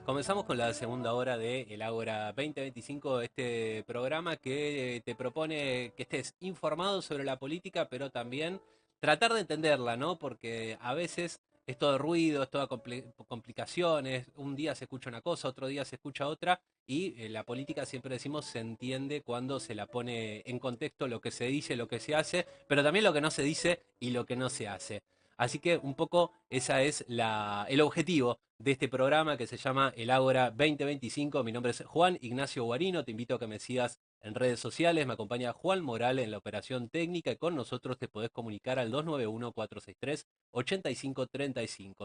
Comenzamos con la segunda hora de El Ágora 2025, este programa que te propone que estés informado sobre la política, pero también tratar de entenderla, ¿no? Porque a veces es todo ruido, es toda complicaciones, un día se escucha una cosa, otro día se escucha otra, y la política siempre decimos se entiende cuando se la pone en contexto lo que se dice, lo que se hace, pero también lo que no se dice y lo que no se hace. Así que un poco esa es el objetivo de este programa que se llama El Ágora 2025. Mi nombre es Juan Ignacio Guarino, te invito a que me sigas en redes sociales, me acompaña Juan Morales en la operación técnica y con nosotros te podés comunicar al 291-463-8535,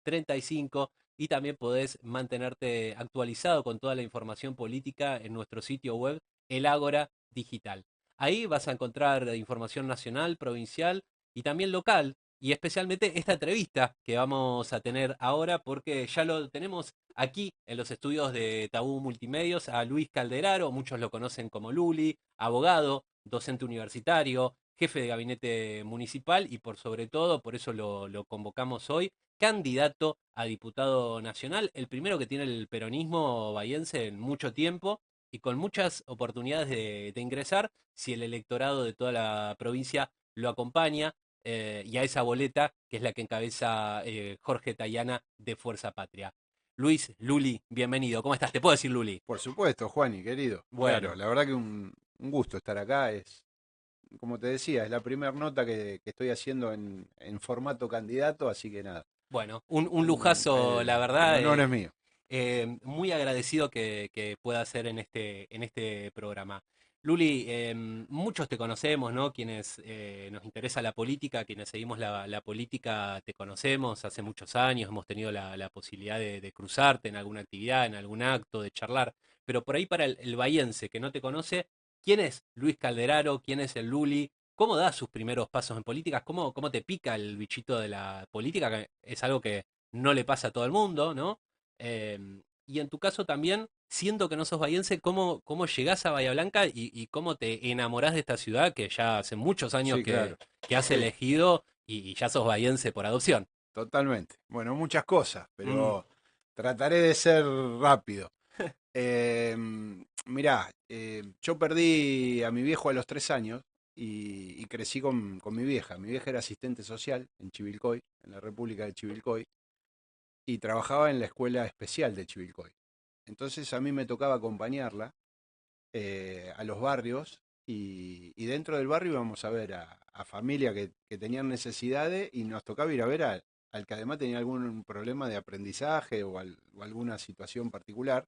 291-463-8535 y también podés mantenerte actualizado con toda la información política en nuestro sitio web El Ágora Digital. Ahí vas a encontrar información nacional, provincial y también local, y especialmente esta entrevista que vamos a tener ahora, porque ya lo tenemos aquí en los estudios de Tabú Multimedios a Luis Calderaro, muchos lo conocen como Luli, abogado, docente universitario, jefe de gabinete municipal y por sobre todo, por eso lo convocamos hoy, candidato a diputado nacional, el primero que tiene el peronismo bahiense en mucho tiempo y con muchas oportunidades de ingresar si el electorado de toda la provincia lo acompaña y a esa boleta que es la que encabeza Jorge Tayana de Fuerza Patria. Luis, Luli, bienvenido. ¿Cómo estás? ¿Te puedo decir Luli? Por supuesto, Juani, querido. Claro, Bueno, la verdad que un gusto estar acá. Como te decía, es la primera nota que estoy haciendo en formato candidato, así que nada, bueno, un lujazo, la el verdad. honor es mío. Muy agradecido que pueda ser en este programa. Luli, muchos te conocemos, ¿no? Quienes nos interesa la política, quienes seguimos la política, te conocemos hace muchos años, hemos tenido la posibilidad de cruzarte en alguna actividad, en algún acto, de charlar. Pero por ahí para el bahiense que no te conoce, ¿quién es Luis Calderaro? ¿Quién es el Luli? ¿Cómo da sus primeros pasos en política? ¿Cómo te pica el bichito de la política? Que es algo que no le pasa a todo el mundo, ¿no? Y en tu caso también, siendo que no sos bahiense, ¿cómo llegás a Bahía Blanca y cómo te enamorás de esta ciudad que ya hace muchos años Sí, claro. que has Sí, elegido y ya sos bahiense por adopción? totalmente. Bueno, muchas cosas, Mm, pero trataré de ser rápido. Mirá, yo perdí a mi viejo a los 3 años y crecí con mi vieja. Mi vieja era asistente social en Chivilcoy, en la República de Chivilcoy, y trabajaba en la escuela especial de Chivilcoy. Entonces a mí me tocaba acompañarla a los barrios y dentro del barrio íbamos a ver a familias que tenían necesidades y nos tocaba ir a ver al que además tenía algún problema de aprendizaje o alguna situación particular.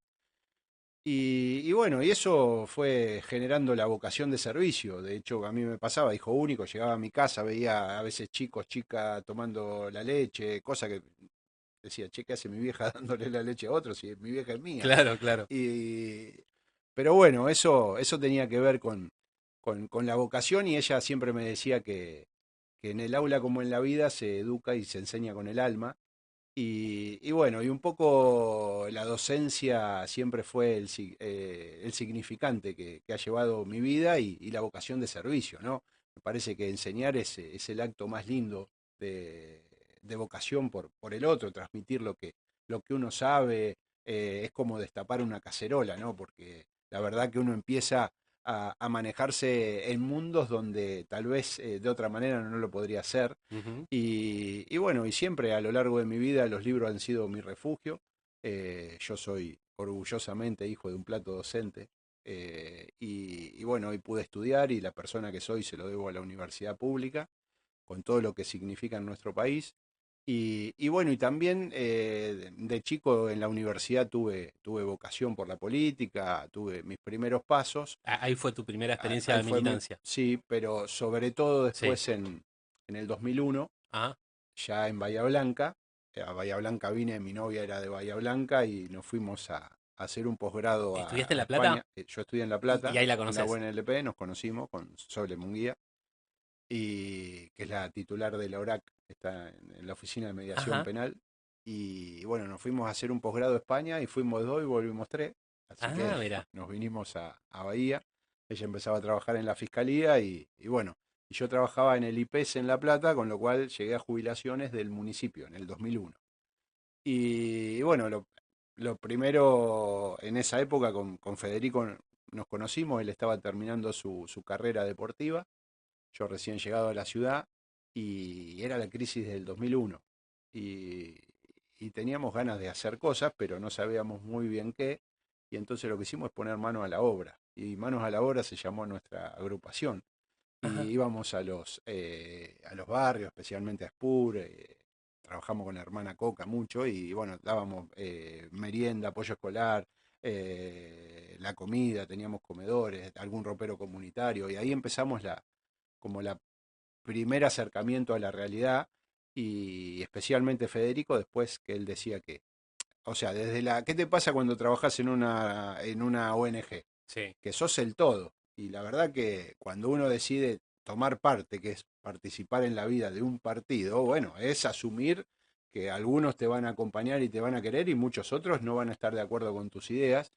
Y bueno, y eso fue generando la vocación de servicio. De hecho, a mí me pasaba, hijo único, llegaba a mi casa, veía a veces chicos, chicas tomando la leche, cosa que decía, che, ¿qué hace mi vieja dándole la leche a otro si mi vieja es mía? claro, claro. Y, pero bueno, eso tenía que ver con la vocación y ella siempre me decía que en el aula como en la vida se educa y se enseña con el alma. Y bueno, y un poco la docencia siempre fue el significante que ha llevado mi vida y la vocación de servicio, ¿no? Me parece que enseñar es el acto más lindo de, de vocación por el otro, transmitir lo que uno sabe, es como destapar una cacerola, ¿no? Porque la verdad que uno empieza a manejarse en mundos donde tal vez de otra manera no lo podría hacer. Ujú. Y bueno, y siempre a lo largo de mi vida los libros han sido mi refugio. Yo soy orgullosamente hijo de un plato docente. Y bueno, hoy pude estudiar y la persona que soy se lo debo a la universidad pública, con todo lo que significa en nuestro país. Y bueno, y también de chico en la universidad tuve vocación por la política, tuve mis primeros pasos. Ahí fue tu primera experiencia Ahí de fue militancia. sí, pero sobre todo Sí. después en el 2001 Ah, ya en Bahía Blanca. A Bahía Blanca vine, mi novia era de Bahía Blanca y nos fuimos a hacer un posgrado ¿estudiaste en a La España. Plata? Yo estudié en La Y Plata, ahí la en la conoces. UNLP, nos conocimos con Sole Munguía, y, que es la titular de la ORAC, está en la Oficina de Mediación Ajá. Penal. Y bueno, nos fuimos a hacer un posgrado a España y fuimos dos y volvimos tres. Así que Ah, mira. nos vinimos a Bahía. Ella empezaba a trabajar en la fiscalía y bueno, y yo trabajaba en el IPES en La Plata, con lo cual llegué a jubilaciones del municipio en el 2001. Y bueno, lo primero en esa época con Federico nos conocimos, él estaba terminando su carrera deportiva, yo recién llegado a la ciudad y era la crisis del 2001. Y, y teníamos ganas de hacer cosas, pero no sabíamos muy bien qué. Y entonces lo que hicimos es poner manos a la obra. Y manos a la obra se llamó nuestra agrupación. Y Ajá. íbamos a los barrios, especialmente a Spur. Trabajamos con la hermana Coca mucho y bueno, dábamos merienda, apoyo escolar, la comida, teníamos comedores, algún ropero comunitario. Y ahí empezamos como la primer acercamiento a la realidad y especialmente Federico después que él decía que, o sea, ¿qué te pasa cuando trabajas en una ONG? Sí. Que sos el todo. Y la verdad que cuando uno decide tomar parte, que es participar en la vida de un partido, bueno, es asumir que algunos te van a acompañar y te van a querer y muchos otros no van a estar de acuerdo con tus ideas.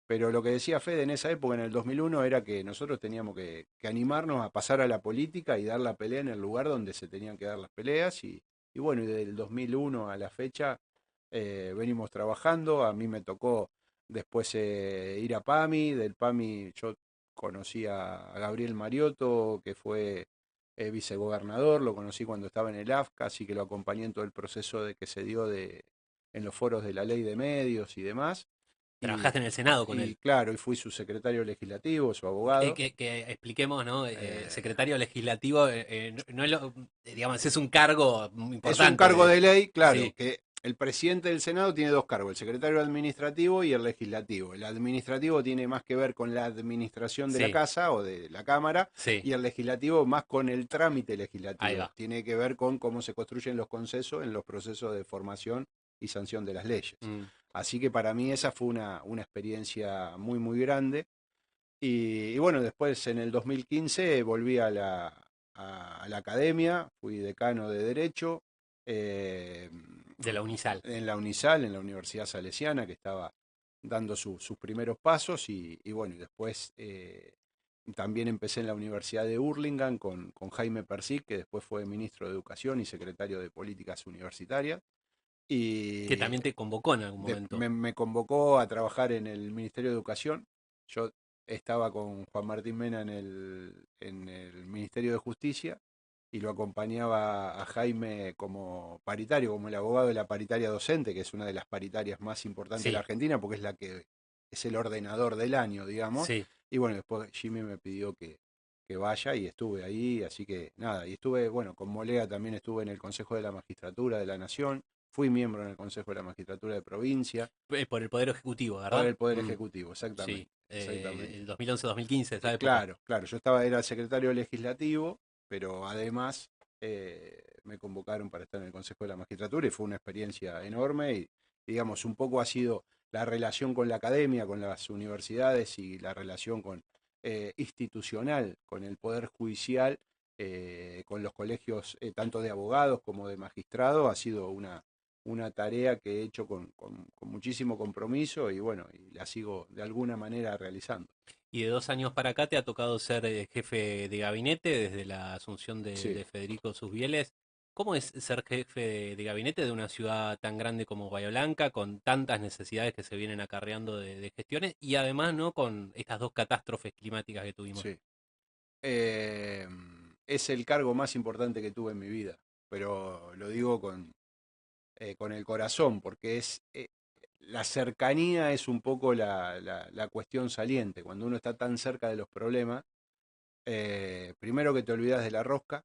Pero lo que decía Fede en esa época, en el 2001, era que nosotros teníamos que animarnos a pasar a la política y dar la pelea en el lugar donde se tenían que dar las peleas. Y bueno, y desde el 2001 a la fecha venimos trabajando. A mí me tocó después ir a PAMI. Del PAMI yo conocí a Gabriel Mariotto, que fue vicegobernador. Lo conocí cuando estaba en el AFCA, así que lo acompañé en todo el proceso de que se dio en los foros de la ley de medios y demás. Y, Trabajaste en el Senado con y él. claro, y fui su secretario legislativo, su abogado. Que expliquemos, ¿no? Eh, Secretario legislativo no es digamos, es un cargo muy es un importante. cargo de ley, claro, Sí, que el presidente del Senado tiene dos cargos, el secretario administrativo y el legislativo. El administrativo tiene más que ver con la administración de la sí, casa o de la Cámara sí, y el legislativo más con el trámite ahí legislativo. va. Tiene que ver con cómo se construyen los consensos en los procesos de formación y sanción de las leyes. Mm. Así que para mí esa fue una experiencia muy, muy grande. Y bueno, después en el 2015 volví a la academia, fui decano de Derecho eh, De la Unisal. en la Unisal, en la Universidad Salesiana, que estaba dando sus primeros pasos. Y bueno, y después también empecé en la Universidad de Hurlingham con Jaime Persic, que después fue ministro de Educación y secretario de Políticas Universitarias. Que Y también te convocó en algún momento. me convocó a trabajar en el Ministerio de Educación. Yo estaba con Juan Martín Mena en el Ministerio de Justicia y lo acompañaba a Jaime como paritario, como el abogado de la paritaria docente, que es una de las paritarias más importantes de la Sí, Argentina, porque es la que es el ordenador del año, digamos. sí. Y bueno, después Jimmy me pidió que vaya y estuve ahí, así que nada, y estuve, bueno, con Molea también estuve en el Consejo de la Magistratura de la Nación, fui miembro en el Consejo de la Magistratura de Provincia, Por el Poder Ejecutivo, por ¿verdad? el Poder Mm, Ejecutivo, sí. exactamente, exactamente. El 2011-2015, esa época. Claro, claro, era secretario legislativo, pero además me convocaron para estar en el Consejo de la Magistratura y fue una experiencia enorme y digamos, un poco ha sido la relación con la academia, con las universidades y la relación institucional, con el Poder Judicial, con los colegios tanto de abogados como de magistrados, ha sido una tarea que he hecho con muchísimo compromiso y bueno, y la sigo de alguna manera realizando. Y de 2 años para acá te ha tocado ser jefe de gabinete desde la asunción Sí. de Federico Susbieles. ¿Cómo es ser jefe de gabinete de una ciudad tan grande como Bahía Blanca, con tantas necesidades que se vienen acarreando de gestiones y además, ¿no?, con estas dos catástrofes climáticas que tuvimos? Sí. Eh, es el cargo más importante que tuve en mi vida, pero lo digo con el corazón, porque la cercanía es un poco la cuestión saliente. Cuando uno está tan cerca de los problemas, primero que te olvidas de la rosca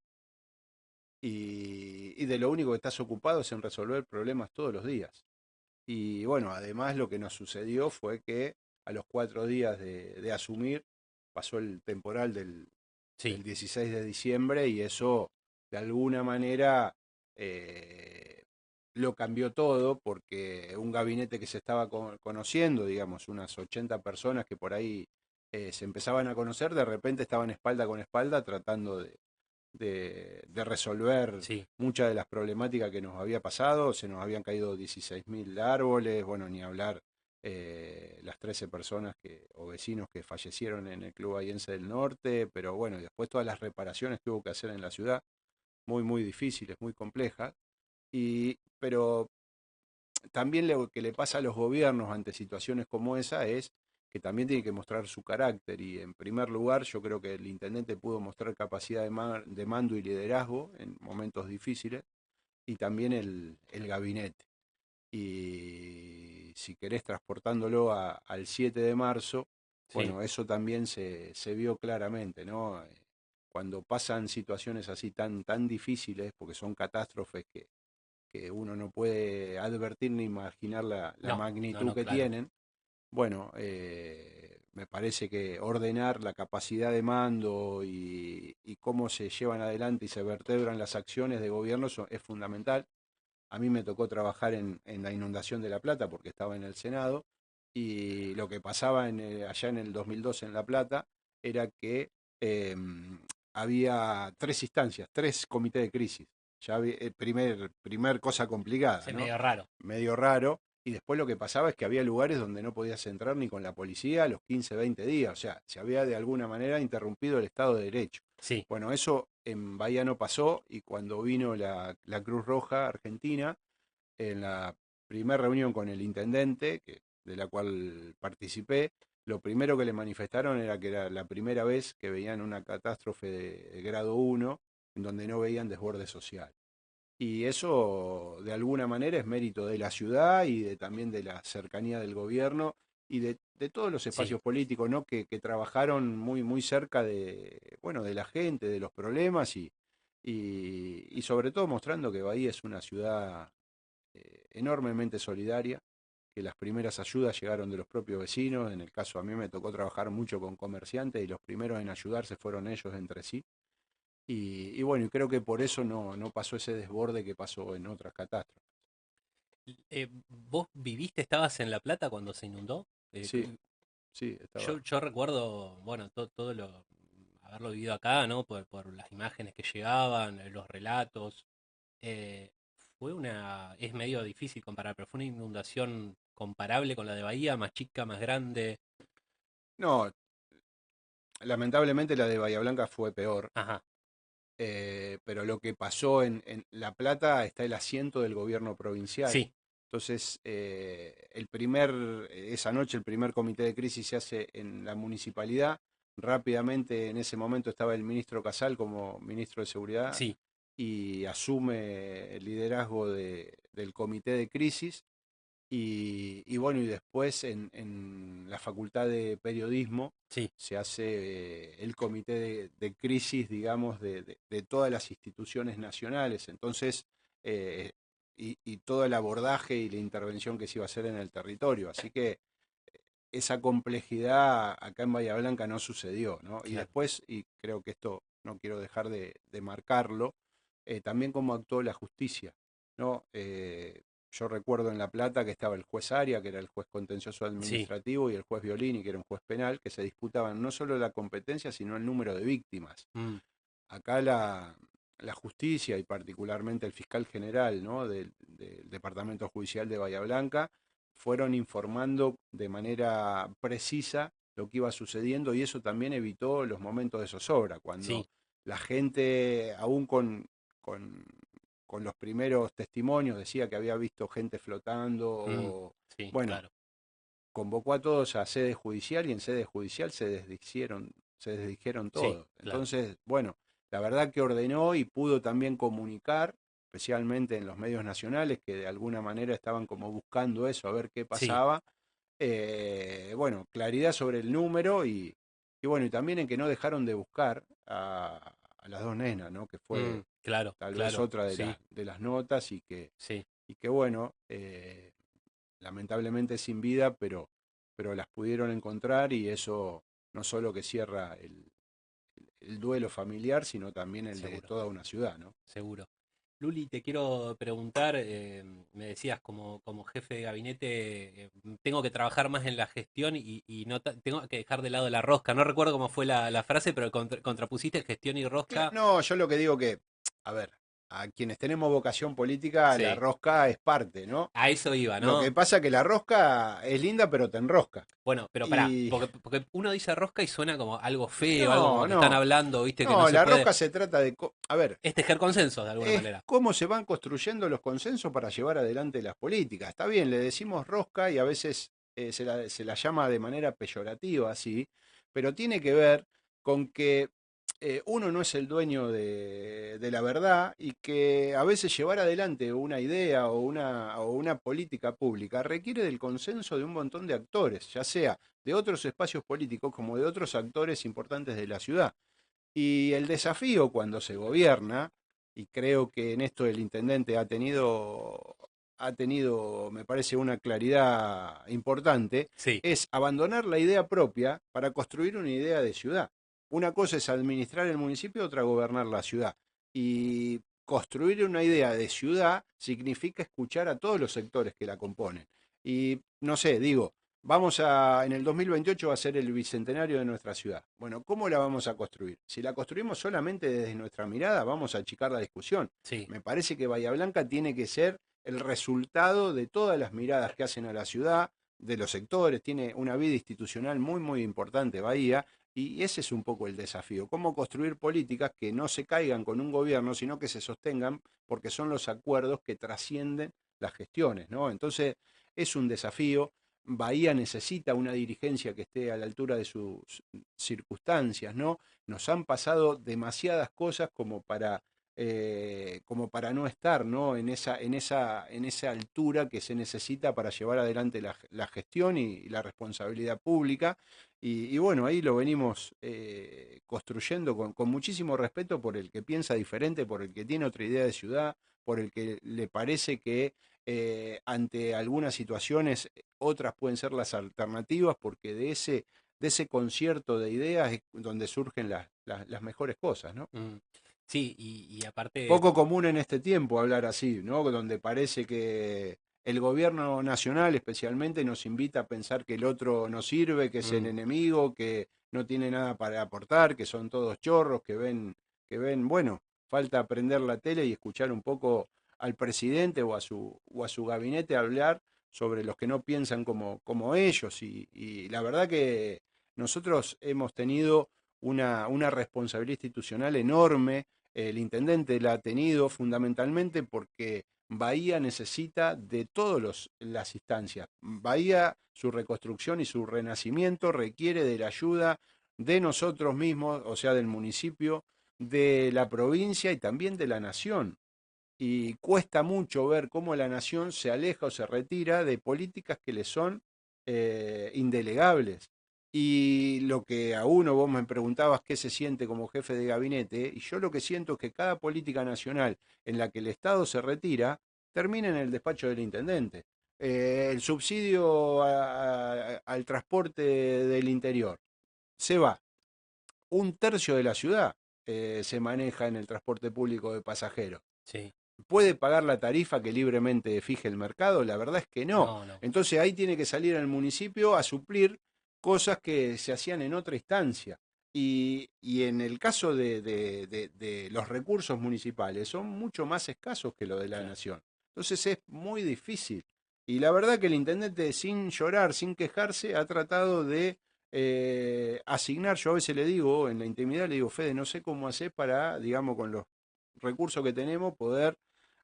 y de lo único que estás ocupado es en resolver problemas todos los días. Y bueno, además lo que nos sucedió fue que a los 4 días de asumir pasó el temporal del Sí, 16 de diciembre y eso de alguna manera lo cambió todo porque un gabinete que se estaba conociendo, digamos, unas 80 personas que por ahí se empezaban a conocer, de repente estaban espalda con espalda tratando de resolver sí. muchas de las problemáticas que nos había pasado. Se nos habían caído 16.000 árboles, bueno, ni hablar las 13 personas o vecinos que fallecieron en el Club Bahiense del Norte, pero bueno, y después todas las reparaciones que hubo que hacer en la ciudad, muy, muy difíciles, muy complejas. Pero también lo que le pasa a los gobiernos ante situaciones como esa es que también tiene que mostrar su carácter y en primer lugar yo creo que el intendente pudo mostrar capacidad de mando y liderazgo en momentos difíciles y también el gabinete. Y si querés transportándolo al 7 de marzo, Sí, bueno, eso también se vio claramente, ¿no? Cuando pasan situaciones así tan difíciles, porque son catástrofes que uno no puede advertir ni imaginar la no, no, magnitud no, que claro. tienen, bueno, me parece que ordenar la capacidad de mando y cómo se llevan adelante y se vertebran las acciones de gobierno es fundamental. A mí me tocó trabajar en la inundación de La Plata porque estaba en el Senado y lo que pasaba allá en el 2002 en La Plata era que eh, había tres instancias, tres comités de crisis. Ya primer cosa complicada, Sí, ¿no? medio raro. Medio raro. Y después lo que pasaba es que había lugares donde no podías entrar ni con la policía a los 15, 20 días. O sea, se había de alguna manera interrumpido el Estado de Derecho. Sí, Bueno, eso en Bahía no pasó y cuando vino la Cruz Roja Argentina, en la primera reunión con el intendente, de la cual participé, lo primero que le manifestaron era que era la primera vez que veían una catástrofe de grado 1 en donde no veían desborde social. Y eso de alguna manera es mérito de la ciudad y también de la cercanía del gobierno y de todos los sí, espacios políticos, ¿no? Que trabajaron muy cerca bueno, de la gente, de los problemas y sobre todo mostrando que Bahía es una ciudad enormemente solidaria, que las primeras ayudas llegaron de los propios vecinos, en el caso a mí me tocó trabajar mucho con comerciantes y los primeros en ayudarse fueron ellos entre sí. Y bueno, y creo que por eso no pasó ese desborde que pasó en otras catástrofes. ¿Vos viviste, estabas en La Plata cuando se inundó? Sí, sí, estaba. Yo recuerdo, bueno, todo lo, haberlo vivido acá, ¿no? Por las imágenes que llegaban, los relatos. Eh, es medio difícil comparar, pero fue una inundación comparable con la de Bahía, más chica, más grande. No, lamentablemente la de Bahía Blanca fue peor, Ajá, pero lo que pasó en La Plata está el asiento del gobierno provincial. sí, Entonces, esa noche el primer comité de crisis se hace en la municipalidad. Rápidamente en ese momento estaba el ministro Casal como ministro de Seguridad sí, y asume el liderazgo del comité de crisis. Y bueno, y después en la Facultad de Periodismo sí, se hace el comité de crisis, digamos, de todas las instituciones nacionales. Entonces, eh, y todo el abordaje y la intervención que se iba a hacer en el territorio. Así que esa complejidad acá en Bahía Blanca no sucedió, ¿no? Y claro. después, y creo que esto no quiero dejar de marcarlo, también cómo actuó la justicia, ¿no? Yo recuerdo en La Plata que estaba el juez Aria, que era el juez contencioso Sí, administrativo, y el juez Violini, que era un juez penal, que se disputaban no solo la competencia, sino el número de víctimas. mm, Acá la justicia y particularmente el fiscal general, ¿no? del Departamento Judicial de Bahía Blanca fueron informando de manera precisa lo que iba sucediendo y eso también evitó los momentos de zozobra, cuando sí, la gente, aún con, con los primeros testimonios, decía que había visto gente flotando, mm, sí, bueno, claro, convocó a todos a sede judicial y en sede judicial se desdijeron sí, todos. claro, Entonces, bueno, la verdad que ordenó y pudo también comunicar, especialmente en los medios nacionales, que de alguna manera estaban como buscando eso, a ver qué sí, pasaba. Bueno, claridad sobre el número y bueno, y también en que no dejaron de buscar a las dos nenas, ¿no? Que mm, fue claro, tal vez claro, otra sí, de las notas sí, y que bueno, lamentablemente sin vida, pero las pudieron encontrar y eso no solo que cierra el duelo familiar, sino también el de seguro, toda una ciudad, ¿no? seguro. Luli, te quiero preguntar, me decías como jefe de gabinete, tengo que trabajar más en la gestión y no tengo que dejar de lado la rosca. No recuerdo cómo fue la frase, pero contrapusiste gestión y rosca. No, yo lo que digo que, a ver, a quienes tenemos vocación política, la Sí, rosca es parte, ¿no? a eso iba, Lo ¿no? que pasa que la rosca es linda, pero te enrosca. Bueno, pero pará, Y porque uno dice rosca y suena como algo feo, algo como no, que están no, hablando, viste, que no no, se la puede. rosca se trata de, a ver, Es tejer consensos de alguna es manera. cómo se van construyendo los consensos para llevar adelante las políticas. Está bien, le decimos rosca y a veces se la llama de manera peyorativa, así, pero tiene que ver con que uno no es el dueño de la verdad y que a veces llevar adelante una idea o una política pública requiere del consenso de un montón de actores, ya sea de otros espacios políticos como de otros actores importantes de la ciudad. Y el desafío cuando se gobierna, y creo que en esto el intendente ha tenido, me parece, una claridad importante, Sí, es abandonar la idea propia para construir una idea de ciudad. Una cosa es administrar el municipio, otra gobernar la ciudad. Y construir una idea de ciudad significa escuchar a todos los sectores que la componen. Y no sé, digo, en el 2028 va a ser el bicentenario de nuestra ciudad. Bueno, ¿cómo la vamos a construir? Si la construimos solamente desde nuestra mirada, vamos a achicar la discusión. sí. Me parece que Bahía Blanca tiene que ser el resultado de todas las miradas que hacen a la ciudad, de los sectores, tiene una vida institucional muy, muy importante Bahía, y ese es un poco el desafío, cómo construir políticas que no se caigan con un gobierno, sino que se sostengan porque son los acuerdos que trascienden las gestiones, ¿no? Entonces, es un desafío. Bahía necesita una dirigencia que esté a la altura de sus circunstancias, ¿no? Nos han pasado demasiadas cosas como para no estar, ¿no? En esa altura que se necesita para llevar adelante la gestión y la responsabilidad pública. Y bueno, ahí lo venimos construyendo con muchísimo respeto por el que piensa diferente, por el que tiene otra idea de ciudad, por el que le parece que ante algunas situaciones otras pueden ser las alternativas, porque de ese concierto de ideas es donde surgen las mejores cosas, ¿no? Mm. Sí, y aparte, Poco común en este tiempo hablar así, ¿no? Donde parece que el gobierno nacional especialmente nos invita a pensar que el otro no sirve, que es el mm, enemigo, que no tiene nada para aportar, que son todos chorros, bueno, falta prender la tele y escuchar un poco al presidente o a su gabinete hablar sobre los que no piensan como ellos. Y la verdad que nosotros hemos tenido una responsabilidad institucional enorme. El intendente la ha tenido fundamentalmente porque Bahía necesita de todas las instancias. Bahía, su reconstrucción y su renacimiento requiere de la ayuda de nosotros mismos, o sea, del municipio, de la provincia y también de la nación. Y cuesta mucho ver cómo la nación se aleja o se retira de políticas que le son indelegables. Y lo que a uno vos me preguntabas qué se siente como jefe de gabinete, y yo lo que siento es que cada política nacional en la que el Estado se retira termina en el despacho del intendente. El subsidio al transporte del interior se va. Un tercio de la ciudad se maneja en el transporte público de pasajeros. sí, ¿Puede pagar la tarifa que libremente fije el mercado? La verdad es que no. no, no. Entonces ahí tiene que salir el municipio a suplir cosas que se hacían en otra instancia. Y en el caso de los recursos municipales son mucho más escasos que lo de la Claro. nación. Entonces es muy difícil. Y la verdad que el intendente, sin llorar, sin quejarse, ha tratado de asignar. Yo a veces le digo, en la intimidad, le digo, Fede, no sé cómo hacer para, digamos, con los recursos que tenemos, poder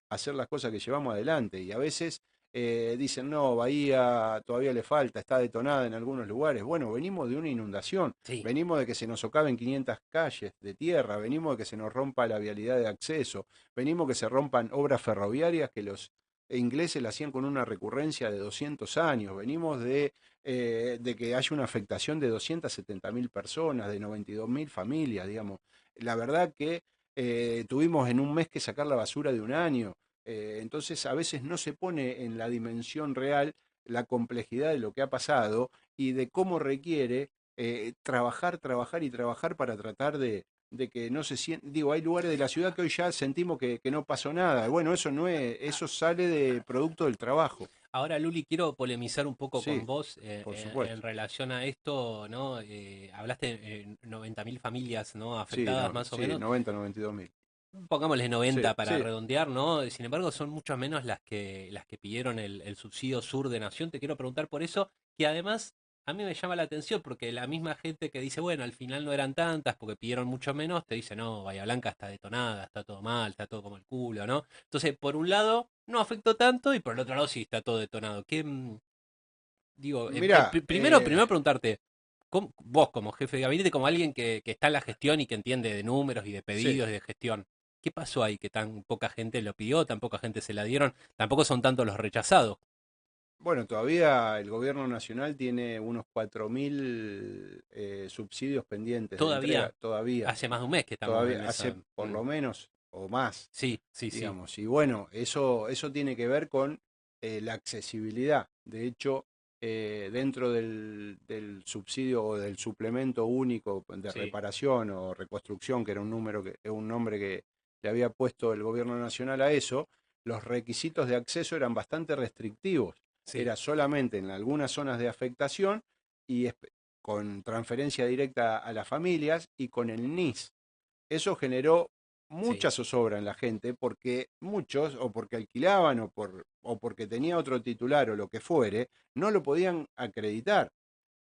hacer las cosas que llevamos adelante. Y a veces dicen, no, Bahía todavía le falta, está detonada en algunos lugares. Bueno, venimos de una inundación, Sí, venimos de que se nos socaven 500 calles de tierra, venimos de que se nos rompa la vialidad de acceso, venimos de que se rompan obras ferroviarias que los ingleses la hacían con una recurrencia de 200 años, venimos de que haya una afectación de 270.000 personas, de 92.000 familias, digamos. La verdad que tuvimos en un mes que sacar la basura de un año. Entonces a veces no se pone en la dimensión real la complejidad de lo que ha pasado y de cómo requiere trabajar, trabajar y trabajar para tratar de que no se sienta. Digo, hay lugares de la ciudad que hoy ya sentimos que no pasó nada. Bueno, eso no es, eso sale de producto del trabajo. ahora, Luli, quiero polemizar un poco con Sí, vos por en supuesto. relación a esto, ¿no? Hablaste de 90.000 familias, ¿no? Sí, Afectadas no, más o sí, menos. 90, 92.000. pongámosle Sí, 90 para sí. redondear, ¿no? Sin embargo, son mucho menos las que pidieron el subsidio Sur de Nación. Te quiero preguntar por eso, que además a mí me llama la atención porque la misma gente que dice, bueno, al final no eran tantas porque pidieron mucho menos, te dice, no, Bahía Blanca está detonada, está todo mal, está todo como el culo, ¿no? Entonces, por un lado, no afectó tanto y por el otro lado sí está todo detonado. Digo, Mira, primero preguntarte, vos como jefe de gabinete, como alguien que está en la gestión y que entiende de números y de sí. pedidos y de gestión, ¿qué pasó ahí que tan poca gente lo pidió, tan poca gente se la dieron, tampoco son tantos los rechazados? Bueno, todavía el gobierno nacional tiene unos 4.000 subsidios pendientes de entrega, Todavía todavía, hace más de un mes que estamos en todavía esa. hace por lo menos o más, Sí, sí, sí, digamos. Y bueno, eso tiene que ver con la accesibilidad. De hecho, dentro del subsidio o del suplemento único de sí, reparación o reconstrucción, que era un nombre que le había puesto el gobierno nacional a eso, los requisitos de acceso eran bastante restrictivos. sí, Era solamente en algunas zonas de afectación y con transferencia directa a las familias y con el NIS. Eso generó sí, mucha zozobra en la gente porque muchos, o porque alquilaban o porque tenía otro titular o lo que fuere, no lo podían acreditar.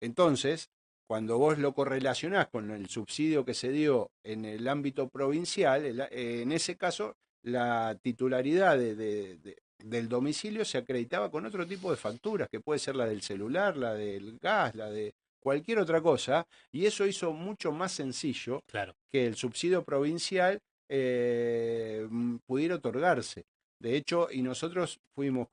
Entonces, cuando vos lo correlacionás con el subsidio que se dio en el ámbito provincial, en ese caso la titularidad del domicilio se acreditaba con otro tipo de facturas, que puede ser la del celular, la del gas, la de cualquier otra cosa, y eso hizo mucho más sencillo claro, que el subsidio provincial pudiera otorgarse. De hecho, y nosotros fuimos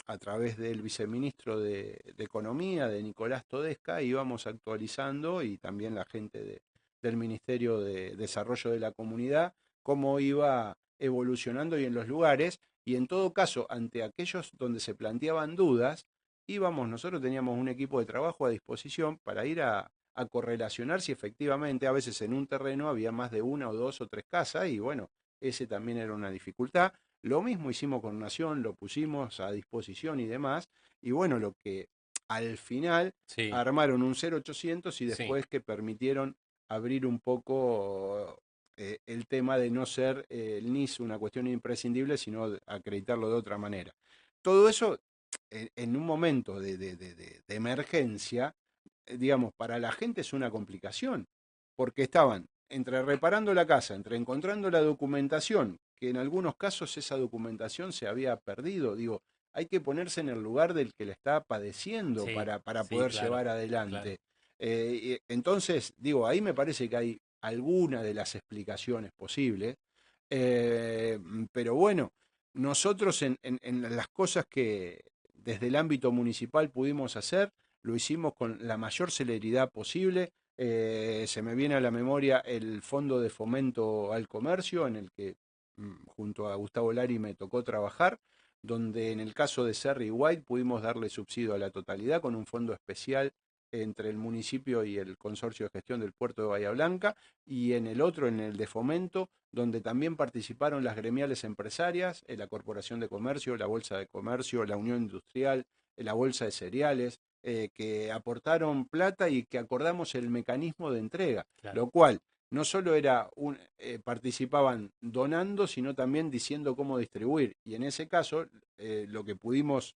a través del viceministro de Economía, de Nicolás Todesca, íbamos actualizando y también la gente del Ministerio de Desarrollo de la Comunidad, cómo iba evolucionando y en los lugares, y en todo caso, ante aquellos donde se planteaban dudas, nosotros teníamos un equipo de trabajo a disposición para ir a correlacionar si efectivamente a veces en un terreno había más de una o dos o tres casas y bueno, ese también era una dificultad. Lo mismo hicimos con Nación, lo pusimos a disposición y demás, y bueno, lo que al final sí, armaron un 0800 y sí, después que permitieron abrir un poco el tema de no ser el NIS una cuestión imprescindible, sino acreditarlo de otra manera. Todo eso en un momento de emergencia, digamos, para la gente es una complicación, porque estaban entre reparando la casa, entre encontrando la documentación, que en algunos casos esa documentación se había perdido, digo, hay que ponerse en el lugar del que la está padeciendo sí, para sí, poder claro, llevar claro, adelante. Entonces, digo, ahí me parece que hay alguna de las explicaciones posibles, eh, pero bueno, nosotros en las cosas que desde el ámbito municipal pudimos hacer, lo hicimos con la mayor celeridad posible. Se me viene a la memoria el Fondo de Fomento al Comercio, en el que junto a Gustavo Lari me tocó trabajar, donde en el caso de Serri White pudimos darle subsidio a la totalidad con un fondo especial entre el municipio y el Consorcio de Gestión del Puerto de Bahía Blanca, y en el otro, en el de Fomento, donde también participaron las gremiales empresarias, la Corporación de Comercio, la Bolsa de Comercio, la Unión Industrial, la Bolsa de Cereales, que aportaron plata y que acordamos el mecanismo de entrega, claro, lo cual no solo era participaban donando, sino también diciendo cómo distribuir. Y en ese caso, lo que pudimos,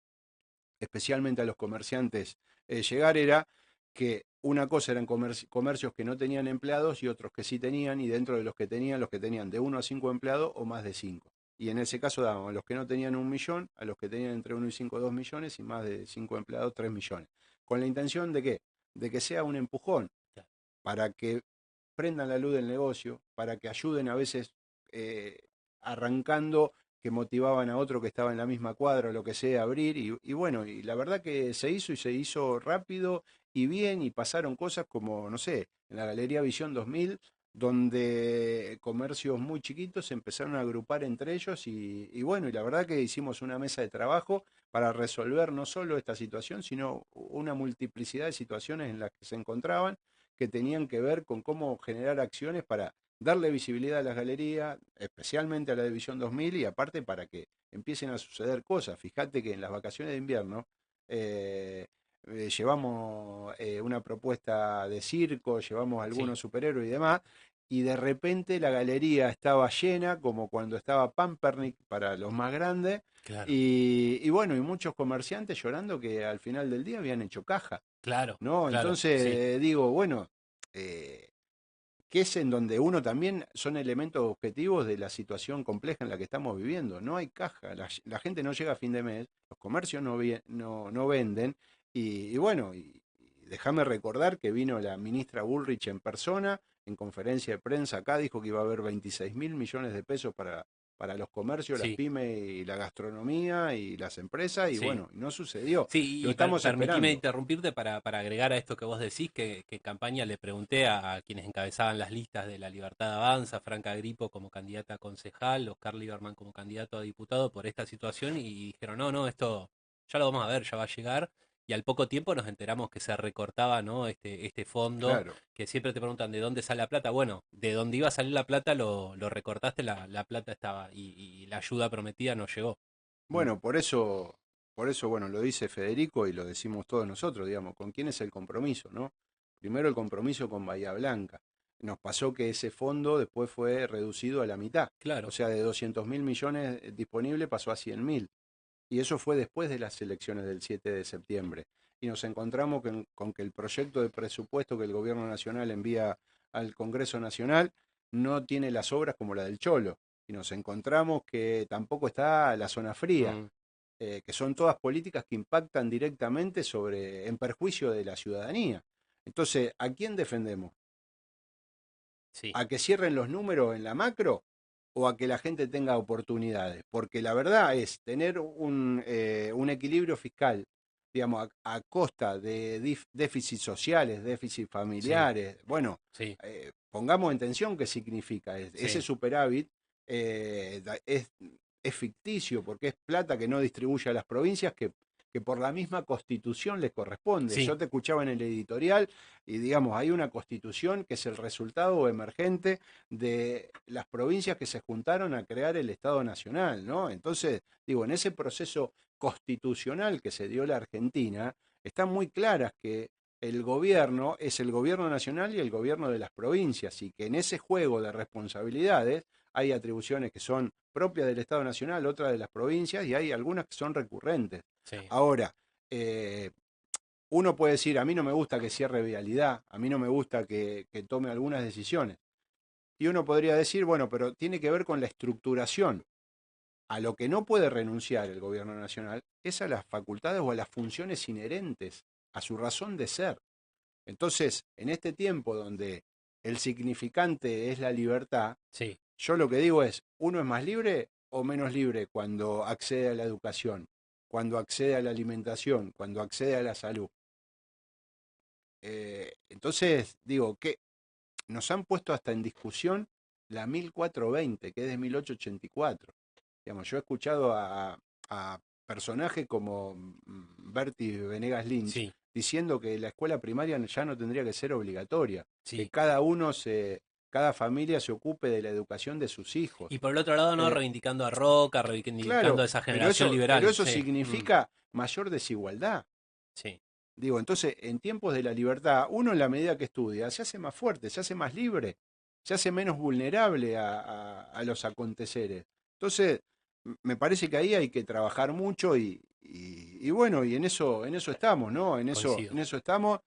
especialmente a los comerciantes, llegar era que una cosa eran comercios que no tenían empleados y otros que sí tenían, y dentro de los que tenían de 1 a 5 empleados o más de 5. Y en ese caso dábamos a los que no tenían 1 millón, a los que tenían entre 1 y 5, 2 millones, y más de 5 empleados, 3 millones. ¿Con la intención de qué? De que sea un empujón claro, para que prendan la luz del negocio, para que ayuden a veces eh, arrancando, que motivaban a otro que estaba en la misma cuadra o lo que sea a abrir. Y bueno, y la verdad que se hizo y se hizo rápido y bien, y pasaron cosas como, no sé, en la Galería Visión 2000, donde comercios muy chiquitos se empezaron a agrupar entre ellos y bueno, y la verdad que hicimos una mesa de trabajo para resolver no solo esta situación, sino una multiplicidad de situaciones en las que se encontraban, que tenían que ver con cómo generar acciones para darle visibilidad a las galerías, especialmente a la División 2000, y aparte para que empiecen a suceder cosas. Fíjate que en las vacaciones de invierno eh, llevamos una propuesta de circo, llevamos sí, algunos superhéroes y demás, y de repente la galería estaba llena, como cuando estaba Pampernick para los más grandes, Claro, y bueno, y muchos comerciantes llorando que al final del día habían hecho caja, claro, ¿no? claro, Entonces sí, digo, bueno, que es en donde uno también son elementos objetivos de la situación compleja en la que estamos viviendo. No hay caja, la gente no llega a fin de mes, los comercios no venden, y bueno, y déjame recordar que vino la ministra Bullrich en persona, en conferencia de prensa acá, dijo que iba a haber 26.000 millones de pesos para los comercios, las sí, pymes y la gastronomía y las empresas, y sí. bueno, y no sucedió. Sí, Lo y estamos permitime esperando. interrumpirte para agregar a esto que vos decís, que en campaña le pregunté a quienes encabezaban las listas de La Libertad Avanza, Franca Gripo como candidata a concejal, Oscar Lieberman como candidato a diputado por esta situación y dijeron, no, no, esto ya lo vamos a ver, ya va a llegar. Y al poco tiempo nos enteramos que se recortaba, ¿no? Este fondo, Claro. que siempre te preguntan de dónde sale la plata. Bueno, de dónde iba a salir la plata lo recortaste, la plata estaba y la ayuda prometida no llegó. Mm, Bueno, por eso, bueno, lo dice Federico y lo decimos todos nosotros, digamos, ¿con quién es el compromiso, no? Primero el compromiso con Bahía Blanca. Nos pasó que ese fondo después fue reducido a la mitad. O claro, sea, de 200.000 millones disponibles pasó a 100.000. Y eso fue después de las elecciones del 7 de septiembre. Y nos encontramos con que el proyecto de presupuesto que el Gobierno Nacional envía al Congreso Nacional no tiene las obras como la del Cholo. Y nos encontramos que tampoco está la zona fría, mm, que son todas políticas que impactan directamente en perjuicio de la ciudadanía. Entonces, ¿a quién defendemos? sí. ¿A que cierren los números en la macro o a que la gente tenga oportunidades? Porque la verdad es tener un equilibrio fiscal, digamos, a costa de déficits sociales, déficits Sí, familiares. Bueno, sí, pongamos en tensión qué significa. Ese sí, superávit eh, da- es, es ficticio porque es plata que no distribuye a las provincias que por la misma constitución les corresponde. sí, Yo te escuchaba en el editorial y digamos, hay una constitución que es el resultado emergente de las provincias que se juntaron a crear el Estado Nacional, ¿no? Entonces, digo, en ese proceso constitucional que se dio la Argentina, están muy claras que el gobierno es el gobierno nacional y el gobierno de las provincias, y que en ese juego de responsabilidades hay atribuciones que son propias del Estado Nacional, otras de las provincias, y hay algunas que son recurrentes. sí. Ahora, uno puede decir, a mí no me gusta que cierre vialidad, a mí no me gusta que tome algunas decisiones. Y uno podría decir, bueno, pero tiene que ver con la estructuración. A lo que no puede renunciar el gobierno nacional es a las facultades o a las funciones inherentes, a su razón de ser. Entonces, en este tiempo donde el significante es la libertad, Sí. yo lo que digo es, ¿uno es más libre o menos libre cuando accede a la educación, cuando accede a la alimentación, cuando accede a la salud? Entonces, digo, que nos han puesto hasta en discusión la 1420, que es de 1884. Digamos, yo he escuchado a personajes como Bertie Venegas Lynch Sí, diciendo que la escuela primaria ya no tendría que ser obligatoria, que sí. cada familia se ocupe de la educación de sus hijos. Y por el otro lado, ¿no? Eh, Reivindicando a Roca, reivindicando a claro, esa pero generación eso, liberal. eso Sí, mm, significa mayor desigualdad. sí, Digo, entonces, en tiempos de la libertad, uno en la medida que estudia se hace más fuerte, se hace más libre, se hace menos vulnerable a los aconteceres. Entonces, me parece que ahí hay que trabajar mucho y bueno, y en eso estamos, ¿no? En coincido. eso estamos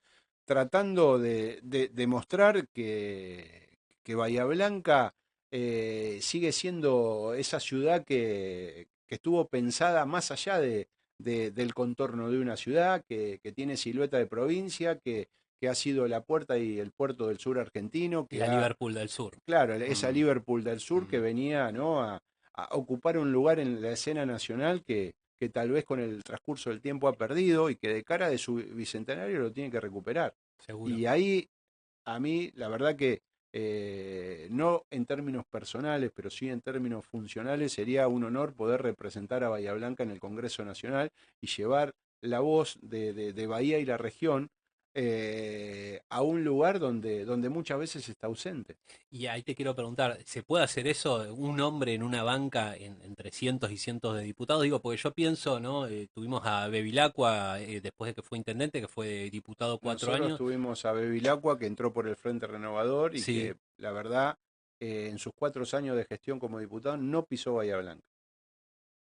tratando de mostrar que Bahía Blanca sigue siendo esa ciudad que estuvo pensada más allá del contorno de una ciudad, que tiene silueta de provincia, que ha sido la puerta y el puerto del sur argentino, que La ha, Liverpool del Sur. claro, esa Mm, Liverpool del sur que mm, venía, ¿no? a ocupar un lugar en la escena nacional que tal vez con el transcurso del tiempo ha perdido y que de cara de su bicentenario lo tiene que recuperar. seguro. Y ahí a mí, la verdad que no en términos personales, pero sí en términos funcionales, sería un honor poder representar a Bahía Blanca en el Congreso Nacional y llevar la voz de Bahía y la región a un lugar donde muchas veces está ausente. Y ahí te quiero preguntar, ¿se puede hacer eso, un hombre en una banca entre cientos y cientos de diputados? Digo, porque yo pienso, ¿no? Tuvimos a Bevilacqua después de que fue intendente, que fue diputado 4 años. Nosotros tuvimos a Bevilacqua, que entró por el Frente Renovador y Sí, que, la verdad, en sus 4 años de gestión como diputado no pisó Bahía Blanca.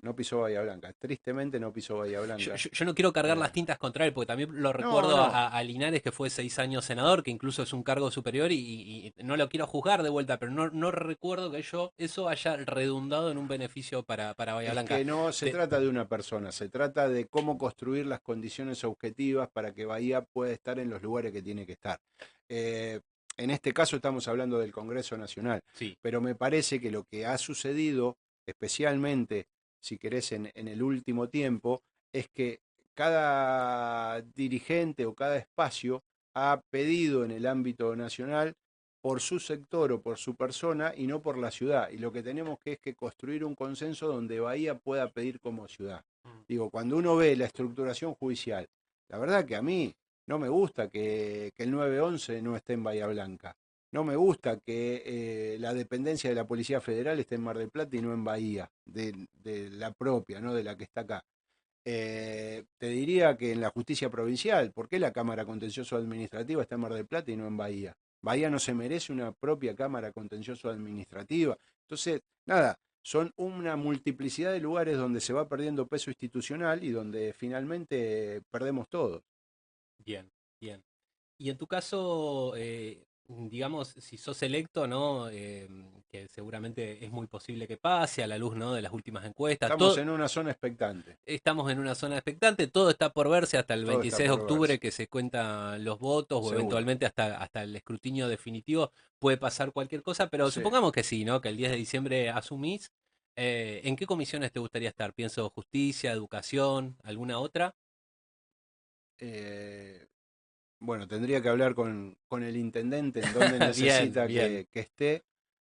No pisó Bahía Blanca. Tristemente no pisó Bahía Yo, Blanca. yo- yo no quiero cargar Eh, las tintas contra él, porque también lo no, recuerdo no. a Linares, que fue 6 años senador, que incluso es un cargo superior, y no lo quiero juzgar de vuelta, pero no recuerdo que eso haya redundado en un beneficio para Bahía Es Blanca. que no se Te- trata de una persona, se trata de cómo construir las condiciones objetivas para que Bahía pueda estar en los lugares que tiene que estar. Eh, en este caso estamos hablando del Congreso Nacional, sí, pero me parece que lo que ha sucedido, especialmente, si querés, en el último tiempo, es que cada dirigente o cada espacio ha pedido en el ámbito nacional por su sector o por su persona y no por la ciudad. Y lo que tenemos que es que construir un consenso donde Bahía pueda pedir como ciudad. mm, Digo, cuando uno ve la estructuración judicial, la verdad que a mí no me gusta que el 911 no esté en Bahía Blanca. No me gusta que la dependencia de la Policía Federal esté en Mar del Plata y no en Bahía, de la propia, no de la que está acá. Te diría que en la justicia provincial, ¿por qué la Cámara Contencioso Administrativa está en Mar del Plata y no en Bahía? Bahía no se merece una propia Cámara Contencioso Administrativa. Entonces, nada, son una multiplicidad de lugares donde se va perdiendo peso institucional y donde finalmente perdemos todo. bien, bien. Y en tu caso, digamos, si sos electo, ¿no? Que seguramente es muy posible que pase a la luz, ¿no? De las últimas encuestas. Estamos en una zona expectante, Estamos en una zona expectante, todo está por verse hasta el todo está 26 de por octubre verse, que se cuentan los votos o seguro. eventualmente hasta el escrutinio definitivo puede pasar cualquier cosa, pero Sí. supongamos que sí, ¿no? Que el 10 de diciembre asumís. ¿En qué comisiones te gustaría estar? Pienso justicia, educación, alguna otra. Eh, Bueno, tendría que hablar con el intendente en donde Bien, necesita bien. que esté.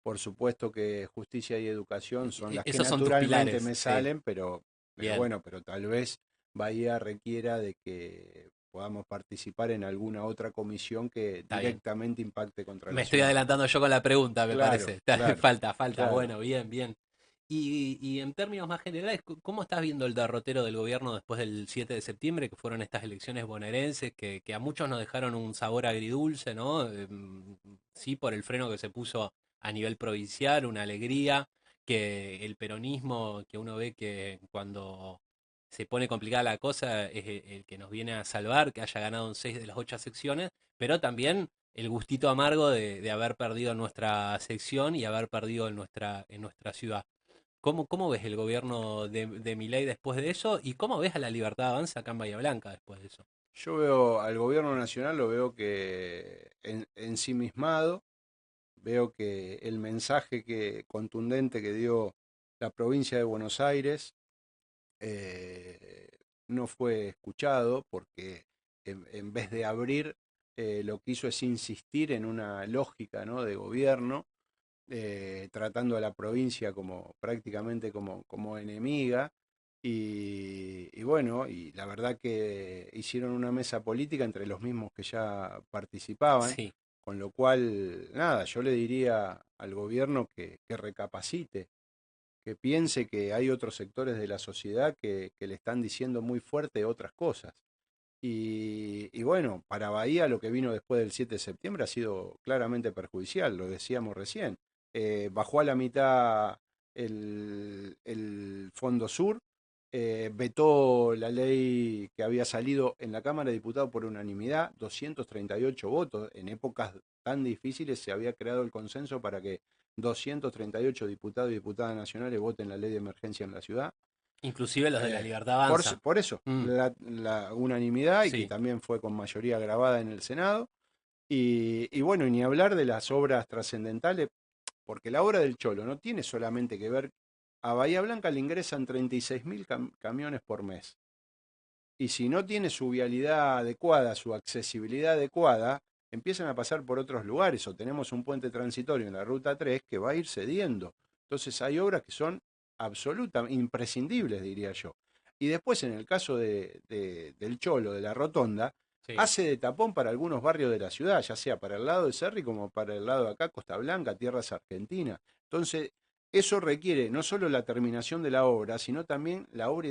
Por supuesto que justicia y educación son las que Esos son tus naturalmente pilares, me sí. salen, pero Bien, bueno, pero tal vez Bahía requiera de que podamos participar en alguna otra comisión que está bien. directamente impacte contra Me la estoy ciudad. adelantando yo con la pregunta, me Claro, parece. claro, Falta. claro. Bueno, bien, bien. Y en términos más generales, ¿cómo estás viendo el derrotero del gobierno después del 7 de septiembre, que fueron estas elecciones bonaerenses, que a muchos nos dejaron un sabor agridulce, ¿no? Sí, por el freno que se puso a nivel provincial, una alegría, que el peronismo, que uno ve que cuando se pone complicada la cosa, es el que nos viene a salvar, que haya ganado en 6 de las 8 secciones, pero también el gustito amargo de haber perdido en nuestra sección y haber perdido en nuestra ciudad. ¿Cómo ves el gobierno de Milei después de eso? ¿Y cómo ves a la Libertad Avanza acá en Bahía Blanca después de eso? Yo veo al gobierno nacional, lo veo que ensimismado. Veo que el mensaje contundente que dio la provincia de Buenos Aires eh, no fue escuchado porque en vez de abrir, lo que hizo es insistir en una lógica, ¿no?, de gobierno, tratando a la provincia como prácticamente como enemiga. Y bueno, y la verdad que hicieron una mesa política entre los mismos que ya participaban, Sí, con lo cual, nada, yo le diría al gobierno que recapacite, que piense que hay otros sectores de la sociedad que le están diciendo muy fuerte otras cosas. Y bueno, para Bahía lo que vino después del 7 de septiembre ha sido claramente perjudicial, lo decíamos recién. Bajó a la mitad el Fondo Sur, vetó la ley que había salido en la Cámara de Diputados por unanimidad, 238 votos. En épocas tan difíciles se había creado el consenso para que 238 diputados y diputadas nacionales voten la ley de emergencia en la ciudad. inclusive los de la Eh, Libertad Avanza. por eso, Mm, la unanimidad y que sí, también fue con mayoría grabada en el Senado. Y bueno, y ni hablar de las obras trascendentales, porque la obra del Cholo no tiene solamente que ver, a Bahía Blanca le ingresan 36.000 camiones por mes. Y si no tiene su vialidad adecuada, su accesibilidad adecuada, empiezan a pasar por otros lugares o tenemos un puente transitorio en la Ruta 3 que va a ir cediendo. Entonces hay obras que son absolutamente imprescindibles, diría yo. Y después en el caso del Cholo, de la Rotonda, Sí, hace de tapón para algunos barrios de la ciudad, ya sea para el lado de Cerri como para el lado de acá, Costa Blanca, tierras argentinas. Entonces, eso requiere no solo la terminación de la obra, sino también la obra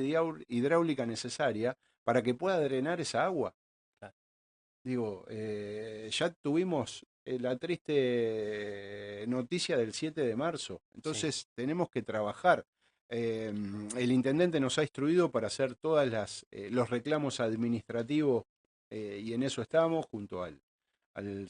hidráulica necesaria para que pueda drenar esa agua. claro. Digo, ya tuvimos la triste noticia del 7 de marzo, Sí. entonces tenemos que trabajar. El intendente nos ha instruido para hacer todas los reclamos administrativos y en eso estamos, junto al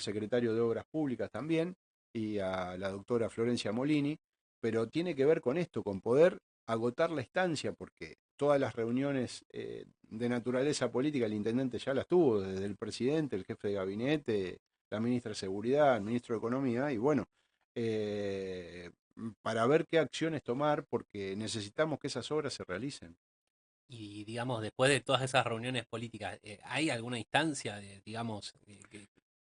secretario de Obras Públicas también y a la doctora Florencia Molini, pero tiene que ver con esto, con poder agotar la estancia, porque todas las reuniones de naturaleza política el intendente ya las tuvo, desde el presidente, el jefe de gabinete, la ministra de Seguridad, el ministro de Economía, y bueno, eh, para ver qué acciones tomar, porque necesitamos que esas obras se realicen. Y digamos, después de todas esas reuniones políticas, ¿hay alguna instancia, digamos,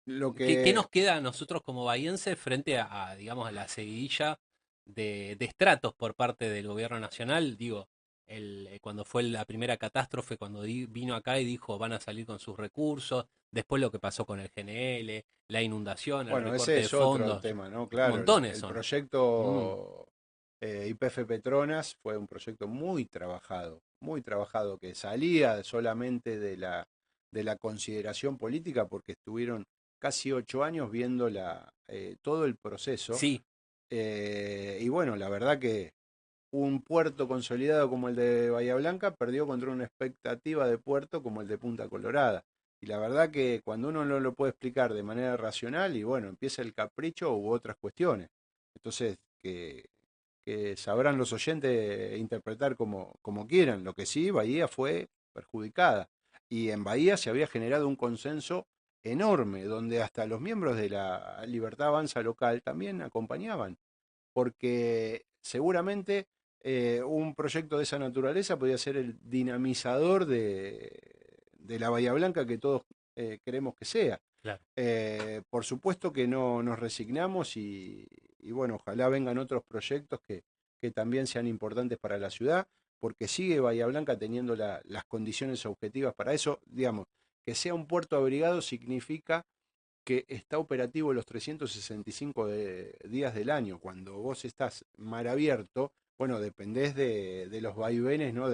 Lo qué que, nos queda a nosotros como bahienses frente digamos, a la seguidilla de estratos por parte del gobierno nacional? Digo, cuando fue la primera catástrofe, cuando vino acá y dijo van a salir con sus recursos, después lo que pasó con el GNL, la inundación, el bueno, ese recorte de es otro fondos, tema, ¿no? Claro, montones el son. Mm, proyecto YPF Petronas fue un proyecto muy trabajado, que salía solamente de la consideración política, porque estuvieron casi 8 años viendo todo el proceso. sí, Y bueno, la verdad que un puerto consolidado como el de Bahía Blanca perdió contra una expectativa de puerto como el de Punta Colorada. Y la verdad que cuando uno no lo puede explicar de manera racional, y bueno, empieza el capricho u otras cuestiones. Entonces, que sabrán los oyentes interpretar como quieran. Lo que sí, Bahía fue perjudicada. Y en Bahía se había generado un consenso enorme, donde hasta los miembros de la Libertad Avanza local también acompañaban, porque seguramente un proyecto de esa naturaleza podría ser el dinamizador de la Bahía Blanca que todos queremos que sea. claro. Por supuesto que no nos resignamos y bueno, ojalá vengan otros proyectos que también sean importantes para la ciudad, porque sigue Bahía Blanca teniendo las condiciones objetivas para eso. Digamos, que sea un puerto abrigado significa que está operativo los 365 días del año. Cuando vos estás mar abierto, bueno, dependés de los vaivenes, ¿no?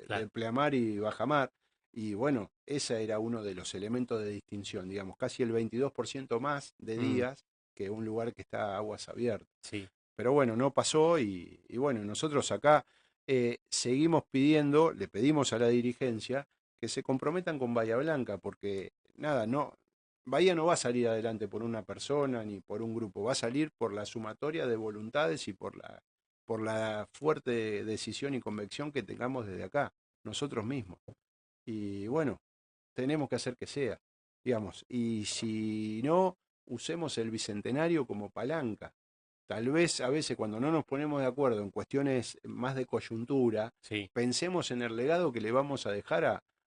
Claro. De pleamar y bajamar. Y bueno, ese era uno de los elementos de distinción, digamos, casi el 22% más de Mm, días que un lugar que está a aguas abiertas. sí. Pero bueno, no pasó y bueno, nosotros acá seguimos pidiendo, le pedimos a la dirigencia que se comprometan con Bahía Blanca, porque nada, no, Bahía no va a salir adelante por una persona ni por un grupo, va a salir por la sumatoria de voluntades y por la fuerte decisión y convicción que tengamos desde acá, nosotros mismos. Y bueno, tenemos que hacer que sea, digamos, y si no, usemos el bicentenario como palanca. Tal vez a veces cuando no nos ponemos de acuerdo en cuestiones más de coyuntura, Sí. pensemos en el legado que le vamos a dejar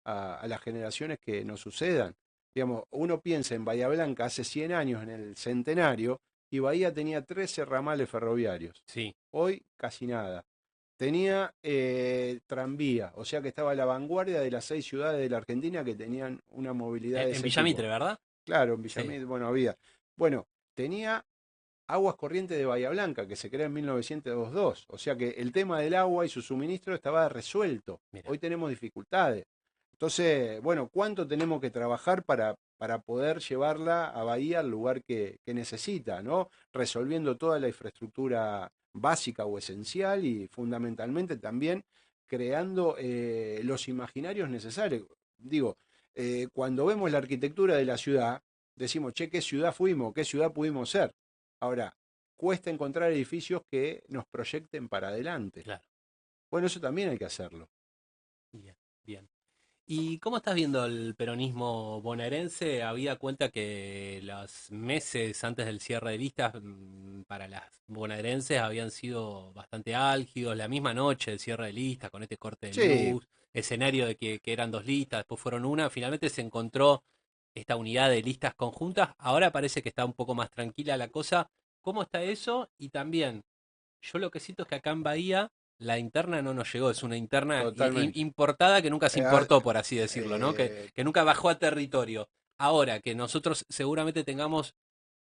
a las generaciones que nos sucedan. Digamos, uno piensa en Bahía Blanca hace 100 años, en el centenario, y Bahía tenía 13 ramales ferroviarios. Sí. Hoy casi nada. Tenía tranvía, o sea que estaba a la vanguardia de las 6 ciudades de la Argentina que tenían una movilidad de En ese tipo. Villamitre, ¿verdad? Claro, en Sí. Villamil, bueno, había. Bueno, tenía Aguas Corrientes de Bahía Blanca, que se crea en 1902. O sea que el tema del agua y su suministro estaba resuelto. Mira. Hoy tenemos dificultades. Entonces, bueno, ¿cuánto tenemos que trabajar para poder llevarla a Bahía al lugar que necesita, ¿no? Resolviendo toda la infraestructura básica o esencial y fundamentalmente también creando los imaginarios necesarios. Digo, cuando vemos la arquitectura de la ciudad, decimos, che, ¿qué ciudad fuimos? ¿Qué ciudad pudimos ser? Ahora, cuesta encontrar edificios que nos proyecten para adelante. Claro. Bueno, eso también hay que hacerlo. Bien. Bien. ¿Y cómo estás viendo el peronismo bonaerense? Había cuenta que los meses antes del cierre de listas para las bonaerenses habían sido bastante álgidos. La misma noche del cierre de listas, con este corte de Sí, luz, escenario de que eran dos listas, después fueron una. Finalmente se encontró esta unidad de listas conjuntas. Ahora parece que está un poco más tranquila la cosa. ¿Cómo está eso? Y también, yo lo que siento es que acá en Bahía la interna no nos llegó, es una interna Totalmente. importada que nunca se Ah, importó, por así decirlo, ¿no? eh, Que nunca bajó a territorio. Ahora que nosotros seguramente tengamos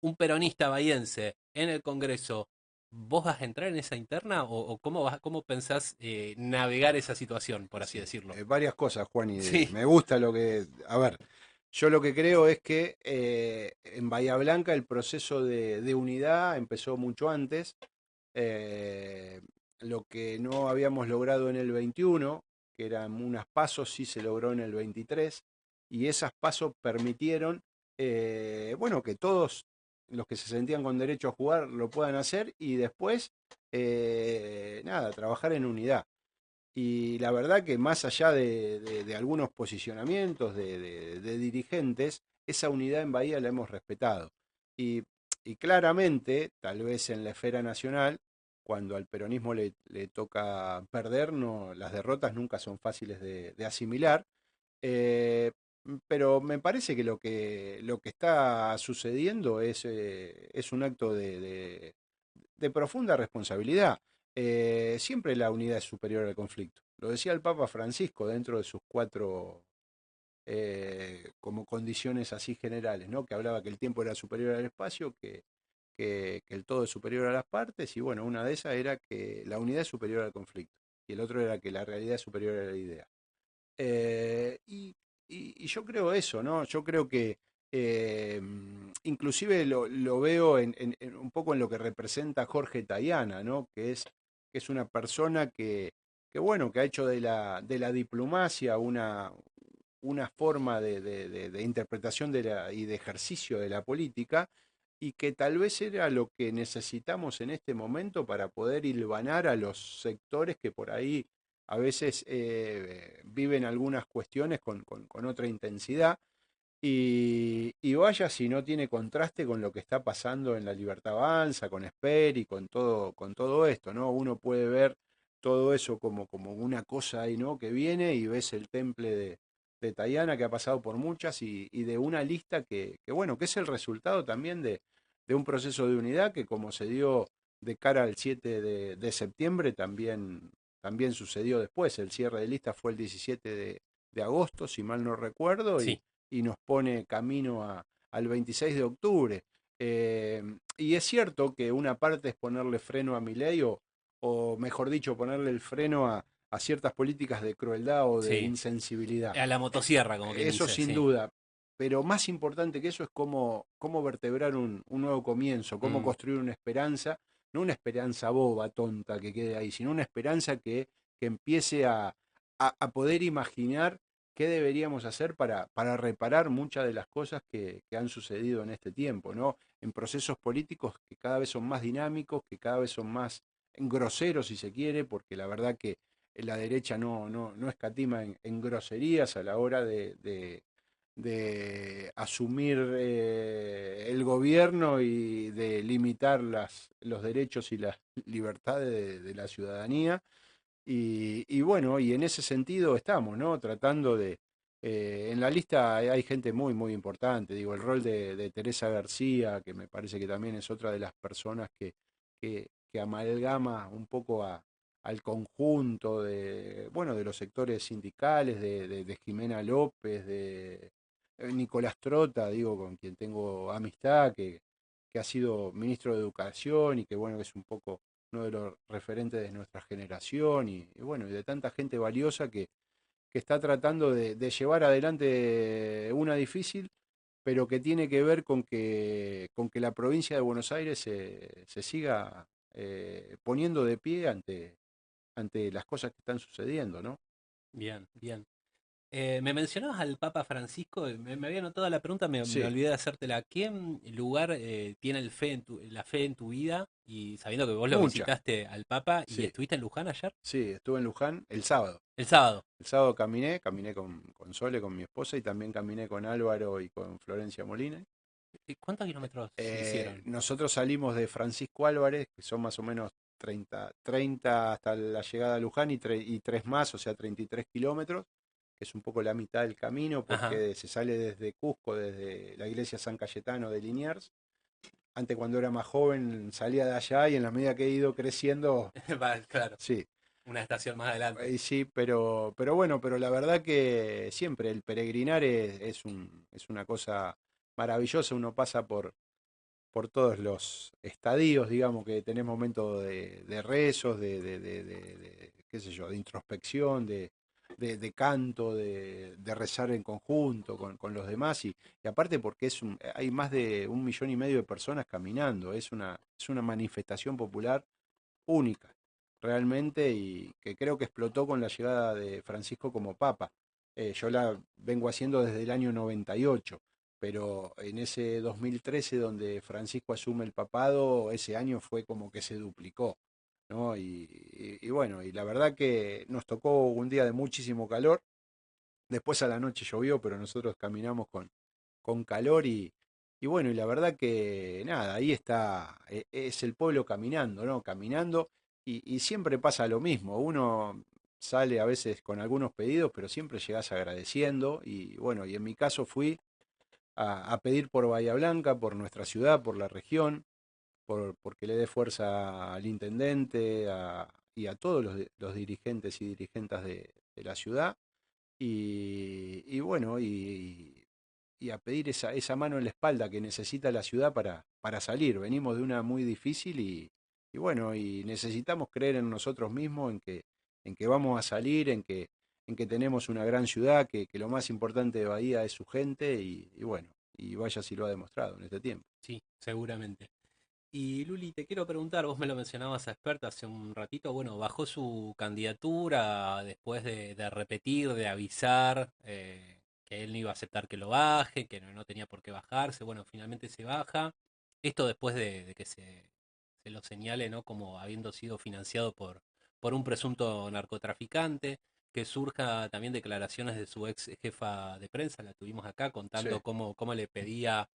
un peronista bahiense en el Congreso, ¿vos vas a entrar en esa interna o cómo pensás navegar esa situación, por así sí, decirlo? varias cosas, Juan, y Sí, me gusta lo que... A ver, yo lo que creo es que en Bahía Blanca el proceso de unidad empezó mucho antes. eh, lo que no habíamos logrado en el 21, que eran unas pasos, sí se logró en el 23, y esas pasos permitieron, bueno, que todos los que se sentían con derecho a jugar lo puedan hacer y después, nada, trabajar en unidad. Y la verdad que más allá de algunos posicionamientos de dirigentes, esa unidad en Bahía la hemos respetado. Y, y claramente, tal vez en la esfera nacional, cuando al peronismo le toca perder, no, las derrotas nunca son fáciles de asimilar. eh, pero me parece que lo que está sucediendo es un acto de profunda responsabilidad. Siempre la unidad es superior al conflicto. Lo decía el Papa Francisco dentro de sus cuatro como condiciones así generales, ¿no? Que hablaba que el tiempo era superior al espacio, que el todo es superior a las partes, y bueno, una de esas era que la unidad es superior al conflicto, y el otro era que la realidad es superior a la idea. Eh, y, y yo creo eso, ¿no? Yo creo que inclusive lo veo un poco en lo que representa Jorge Tayana, ¿no? Que es una persona bueno, que ha hecho de la diplomacia una forma de interpretación y de ejercicio de la política, y que tal vez era lo que necesitamos en este momento para poder hilvanar a los sectores que por ahí a veces viven algunas cuestiones con otra intensidad. Y vaya si no tiene contraste con lo que está pasando en La Libertad Avanza, con Esper y con todo esto, ¿no? Uno puede ver todo eso como una cosa ahí, ¿no? Que viene y ves el temple de Tayana que ha pasado por muchas y de una lista bueno, que es el resultado también de un proceso de unidad que como se dio de cara al 7 de septiembre, también sucedió después. El cierre de lista fue el 17 de agosto, si mal no recuerdo, sí. y nos pone camino al 26 de octubre. Y es cierto que una parte es ponerle freno a Milei o mejor dicho, ponerle el freno a ciertas políticas de crueldad o de Sí, insensibilidad. a la motosierra, como quien Eso dice, sin sí. duda. Pero más importante que eso es cómo vertebrar un nuevo comienzo, cómo Mm, construir una esperanza, no una esperanza boba, tonta que quede ahí, sino una esperanza que empiece a poder imaginar qué deberíamos hacer para reparar muchas de las cosas que han sucedido en este tiempo, ¿no? En procesos políticos que cada vez son más dinámicos, que cada vez son más groseros, si se quiere, porque la verdad que la derecha no escatima en groserías a la hora de asumir el gobierno y de limitar los derechos y las libertades de la ciudadanía. Y bueno, y en ese sentido estamos, ¿no? Tratando en la lista hay gente muy importante, digo, el rol de Teresa García, que me parece que también es otra de las personas que amalgama un poco al conjunto bueno, de los sectores sindicales, de Jimena López, de Nicolás Trota, digo, con quien tengo amistad, que ha sido ministro de Educación y que bueno, que es un poco uno de los referentes de nuestra generación y bueno, y de tanta gente valiosa que está tratando de llevar adelante una difícil, pero que tiene que ver con que la provincia de Buenos Aires se siga poniendo de pie ante las cosas que están sucediendo, ¿no? bien, bien. Me mencionabas al Papa Francisco, me había notado la pregunta, me Sí, olvidé de hacértela. ¿Qué lugar tiene la fe en tu vida? Y sabiendo que vos lo mucha, visitaste al Papa y sí, estuviste en Luján ayer, sí, estuve en Luján el sábado. el sábado. El sábado caminé con Sole, con mi esposa, y también caminé con Álvaro y con Florencia Molina. ¿Cuántos kilómetros hicieron? Nosotros salimos de Francisco Álvarez, que son más o menos 30 hasta la llegada a Luján y tres más, o sea, 33 kilómetros, que es un poco la mitad del camino, Ajá, porque se sale desde Cusco, desde la iglesia San Cayetano de Liniers. Antes, cuando era más joven, salía de allá y en la medida que he ido creciendo, va, claro. sí. Una estación más adelante. Sí, pero bueno, pero la verdad que siempre el peregrinar es una cosa maravillosa. Uno pasa por todos los estadios, digamos, que tenés momentos de rezos, qué sé yo, de introspección, de canto, de rezar en conjunto con los demás, y aparte porque hay más de 1,5 millones de personas caminando, es una manifestación popular única, realmente, y que creo que explotó con la llegada de Francisco como Papa. Yo la vengo haciendo desde el año 98, pero en ese 2013 donde Francisco asume el papado, ese año fue como que se duplicó, ¿no? Y bueno, y la verdad que nos tocó un día de muchísimo calor, después a la noche llovió, pero nosotros caminamos con calor y bueno, y la verdad que nada, ahí está, es el pueblo caminando, ¿no? Caminando y siempre pasa lo mismo, uno sale a veces con algunos pedidos, pero siempre llegás agradeciendo y bueno, y en mi caso fui a pedir por Bahía Blanca, por nuestra ciudad, por la región, porque le dé fuerza al intendente y a todos los dirigentes y dirigentas de la ciudad y bueno, y a pedir esa mano en la espalda que necesita la ciudad para salir. Venimos de una muy difícil y bueno, y necesitamos creer en nosotros mismos, en que vamos a salir, en que tenemos una gran ciudad, que lo más importante de Bahía es su gente y bueno, y vaya si lo ha demostrado en este tiempo. Sí, seguramente. Y Luli, te quiero preguntar, vos me lo mencionabas a Expert hace un ratito, bueno, bajó su candidatura después de repetir, de avisar que él no iba a aceptar que lo baje, que no tenía por qué bajarse, bueno, finalmente se baja. Esto después de que se lo señale, ¿no? Como habiendo sido financiado por un presunto narcotraficante, que surja también declaraciones de su ex jefa de prensa, la tuvimos acá, contando Sí. cómo le pedía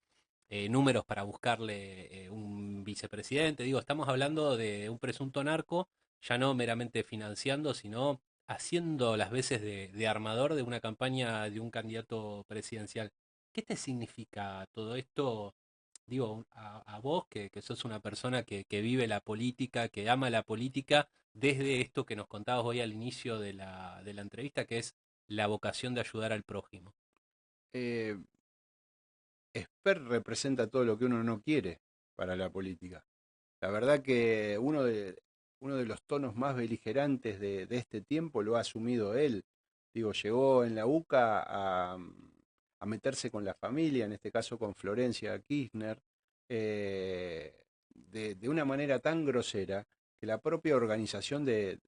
números para buscarle un vicepresidente. Digo, estamos hablando de un presunto narco, ya no meramente financiando, sino haciendo las veces de armador de una campaña de un candidato presidencial. ¿Qué te significa todo esto? Digo, a vos, que sos una persona que vive la política, que ama la política, desde esto que nos contabas hoy al inicio de la entrevista, que es la vocación de ayudar al prójimo. Eh, Esper representa todo lo que uno no quiere para la política. La verdad que uno de los tonos más beligerantes de este tiempo lo ha asumido él. Digo, llegó en la UCA a meterse con la familia, en este caso con Florencia Kirchner, de una manera tan grosera que la propia organización de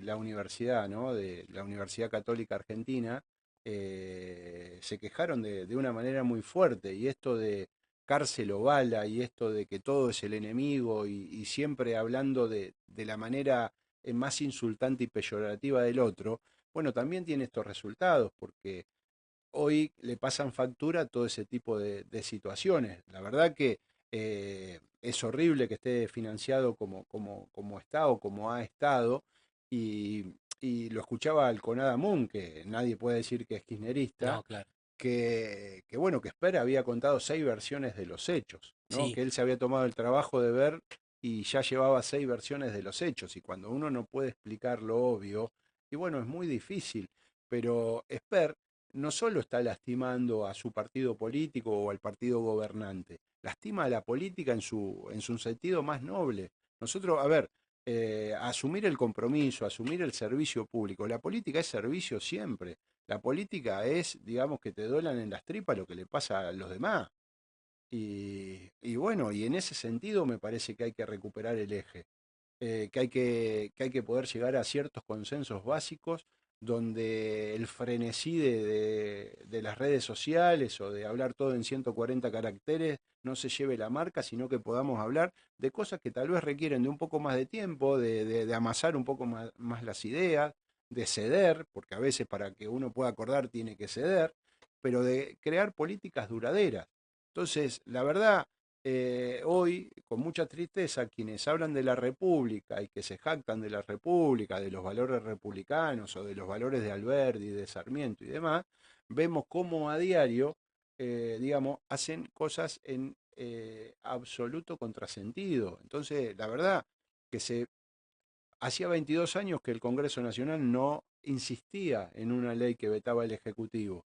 la universidad, ¿no? De la Universidad Católica Argentina, se quejaron de una manera muy fuerte. Y esto de cárcel o bala y esto de que todo es el enemigo y siempre hablando de la manera más insultante y peyorativa del otro, bueno, también tiene estos resultados, porque hoy le pasan factura a todo ese tipo de situaciones. La verdad que es horrible que esté financiado como está o como ha estado, y lo escuchaba al Conada Moon, que nadie puede decir que es kirchnerista, No, claro. que bueno, que Sper había contado 6 versiones de los hechos, ¿no? Sí, Que él se había tomado el trabajo de ver y ya llevaba 6 versiones de los hechos. Y cuando uno no puede explicar lo obvio, y bueno, es muy difícil, pero Sper no solo está lastimando a su partido político o al partido gobernante, lastima a la política en su sentido más noble. Nosotros, a ver, asumir el compromiso, asumir el servicio público, la política es servicio siempre. La política es, digamos, que te duelan en las tripas lo que le pasa a los demás. Y bueno, y en ese sentido me parece que hay que recuperar el eje, que hay que poder llegar a ciertos consensos básicos donde el frenesí de las redes sociales o de hablar todo en 140 caracteres no se lleve la marca, sino que podamos hablar de cosas que tal vez requieren de un poco más de tiempo, de amasar un poco más las ideas, de ceder, porque a veces para que uno pueda acordar tiene que ceder, pero de crear políticas duraderas. Entonces, la verdad, hoy, con mucha tristeza, quienes hablan de la República y que se jactan de la República, de los valores republicanos o de los valores de Alberdi, de Sarmiento y demás, vemos cómo a diario, digamos, hacen cosas en absoluto contrasentido. Entonces, la verdad, que se hacía 22 años que el Congreso Nacional no insistía en una ley que vetaba el Ejecutivo.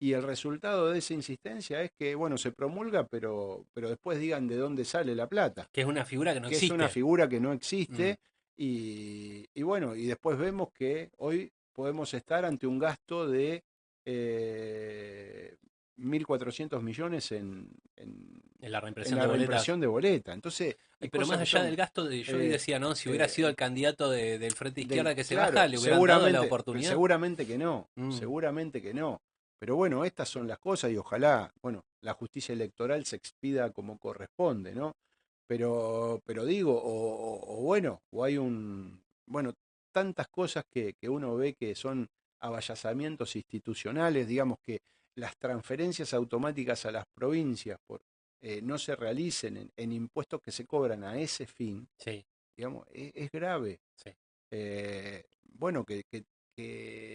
Y el resultado de esa insistencia es que, bueno, se promulga, pero después digan de dónde sale la plata, Que es una figura que no que es una existe. figura que no Mm. existe, y bueno, y después vemos que hoy podemos estar ante un gasto de 1.400 millones En la en reimpresión la de boletas. reimpresión de boleta. Entonces, Y hay pero más cosas que allá son... del gasto, yo eh, decía, ¿no? Si hubiera sido eh, el candidato del Frente Izquierda que se baja, claro, le hubieran dado la seguramente, oportunidad. seguramente que no, Mm. seguramente que no. Pero bueno, estas son las cosas y ojalá, bueno, la justicia electoral se expida como corresponde, ¿no? Pero digo, o bueno, o hay bueno, tantas cosas que uno ve que son avallazamientos institucionales, digamos que las transferencias automáticas a las provincias no se realicen en impuestos que se cobran a ese fin, Sí, digamos, es grave. sí. Bueno, que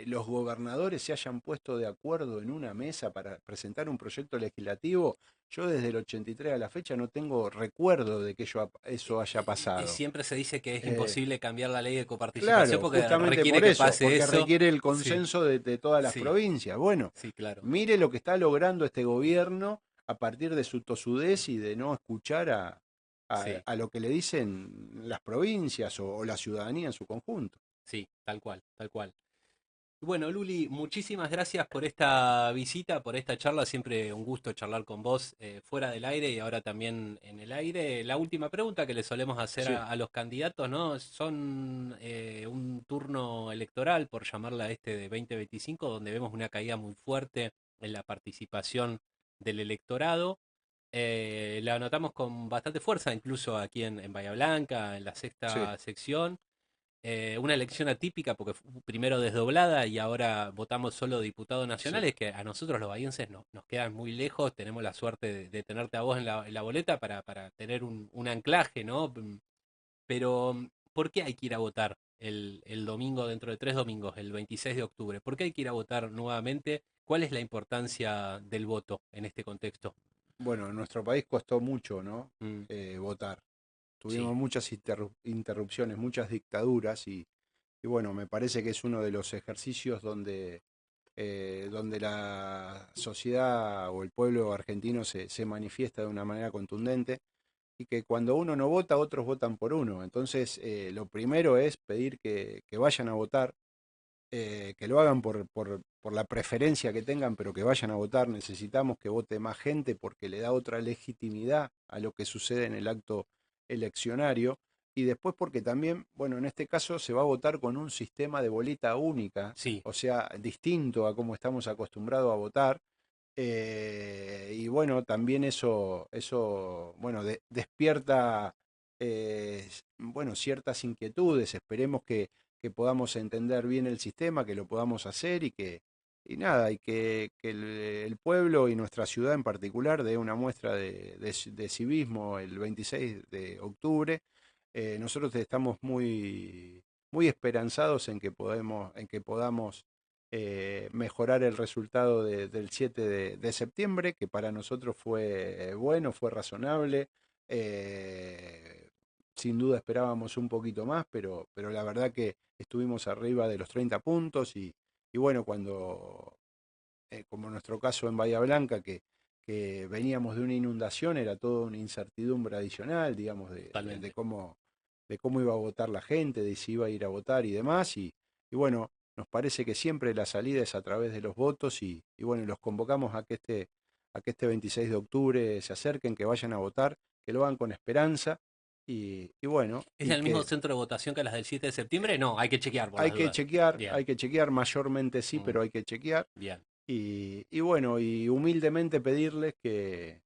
los gobernadores se hayan puesto de acuerdo en una mesa para presentar un proyecto legislativo, yo desde el 83 a la fecha no tengo recuerdo de que eso haya Y pasado. siempre se dice que es Eh, imposible cambiar la ley de coparticipación claro, porque justamente requiere por que eso, pase porque eso. requiere el Sí, consenso de todas las sí, provincias. Bueno, sí, claro. mire lo que está logrando este gobierno a partir de su tosudez y de no escuchar Sí, a lo que le dicen las provincias o la ciudadanía en su conjunto. sí, tal cual, tal cual. Bueno, Luli, muchísimas gracias por esta visita, por esta charla. Siempre un gusto charlar con vos fuera del aire y ahora también en el aire. La última pregunta que le solemos hacer Sí. a los candidatos, ¿no? Son un turno electoral, por llamarla de 2025, donde vemos una caída muy fuerte en la participación del electorado. La notamos con bastante fuerza, incluso aquí en Bahía Blanca, en la Sí, sexta sección. Una elección atípica porque primero desdoblada y ahora votamos solo diputados sí. nacionales, que a nosotros los bahienses nos quedan muy lejos, tenemos la suerte de tenerte a vos en la boleta para tener un anclaje, ¿no? Pero, ¿por qué hay que ir a votar el domingo, dentro de 3 domingos, el 26 de octubre? ¿Por qué hay que ir a votar nuevamente? ¿Cuál es la importancia del voto en este contexto? Bueno, en nuestro país costó mucho, ¿no? Mm, Votar. sí, Tuvimos muchas interrupciones, muchas dictaduras y bueno, me parece que es uno de los ejercicios donde la sociedad o el pueblo argentino se manifiesta de una manera contundente y que cuando uno no vota, otros votan por uno. Entonces, lo primero es pedir que vayan a votar, que lo hagan por la preferencia que tengan, pero que vayan a votar. Necesitamos que vote más gente porque le da otra legitimidad a lo que sucede en el acto eleccionario. Y después porque también, bueno, en este caso se va a votar con un sistema de boleta única, sí. o sea, distinto a como estamos acostumbrados a votar. Y bueno, también eso bueno, despierta bueno, ciertas inquietudes. Esperemos que podamos entender bien el sistema, que lo podamos hacer y nada, y que el pueblo y nuestra ciudad en particular dé una muestra de civismo el 26 de octubre. Nosotros estamos muy esperanzados en que podamos mejorar el resultado del 7 de septiembre, que para nosotros fue bueno, fue razonable. Eh, Sin duda esperábamos un poquito más, pero la verdad que estuvimos arriba de los 30 puntos y bueno, como en nuestro caso en Bahía Blanca, que veníamos de una inundación, era toda una incertidumbre adicional, digamos, Totalmente. de cómo iba a votar la gente, de si iba a ir a votar y demás. Y bueno, nos parece que siempre la salida es a través de los votos y bueno, los convocamos a que este 26 de octubre se acerquen, que vayan a votar, que lo hagan con esperanza y bueno, ¿Es y el mismo que centro de votación que las del 7 de septiembre? No, hay que chequear por las dudas. Bien, hay que chequear, mayormente sí, mm, pero hay que chequear. bien. Y bueno, y humildemente pedirles que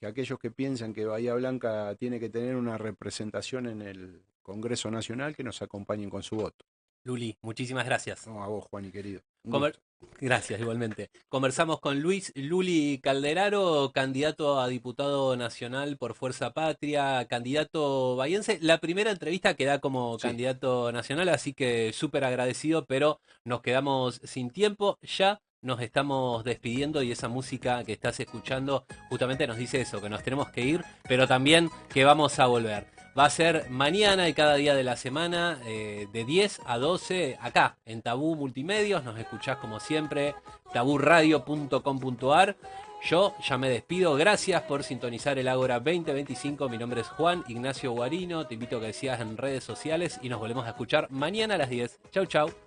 aquellos que piensan que Bahía Blanca tiene que tener una representación en el Congreso Nacional, que nos acompañen con su voto. Luli, muchísimas gracias. No, a vos, Juan y querido. Un Conver- gusto. Gracias, igualmente. Conversamos con Luis Luli Calderaro, candidato a diputado nacional por Fuerza Patria, candidato bahiense. La primera entrevista que da como Sí, candidato nacional, así que súper agradecido, pero nos quedamos sin tiempo. Ya nos estamos despidiendo y esa música que estás escuchando justamente nos dice eso, que nos tenemos que ir, pero también que vamos a volver. Va a ser mañana y cada día de la semana, de 10 a 12, acá, en Tabú Multimedios. Nos escuchás como siempre, taburradio.com.ar. Yo ya me despido. Gracias por sintonizar el Ágora 2025. Mi nombre es Juan Ignacio Guarino. Te invito a que sigas en redes sociales y nos volvemos a escuchar mañana a las 10. Chau, chau.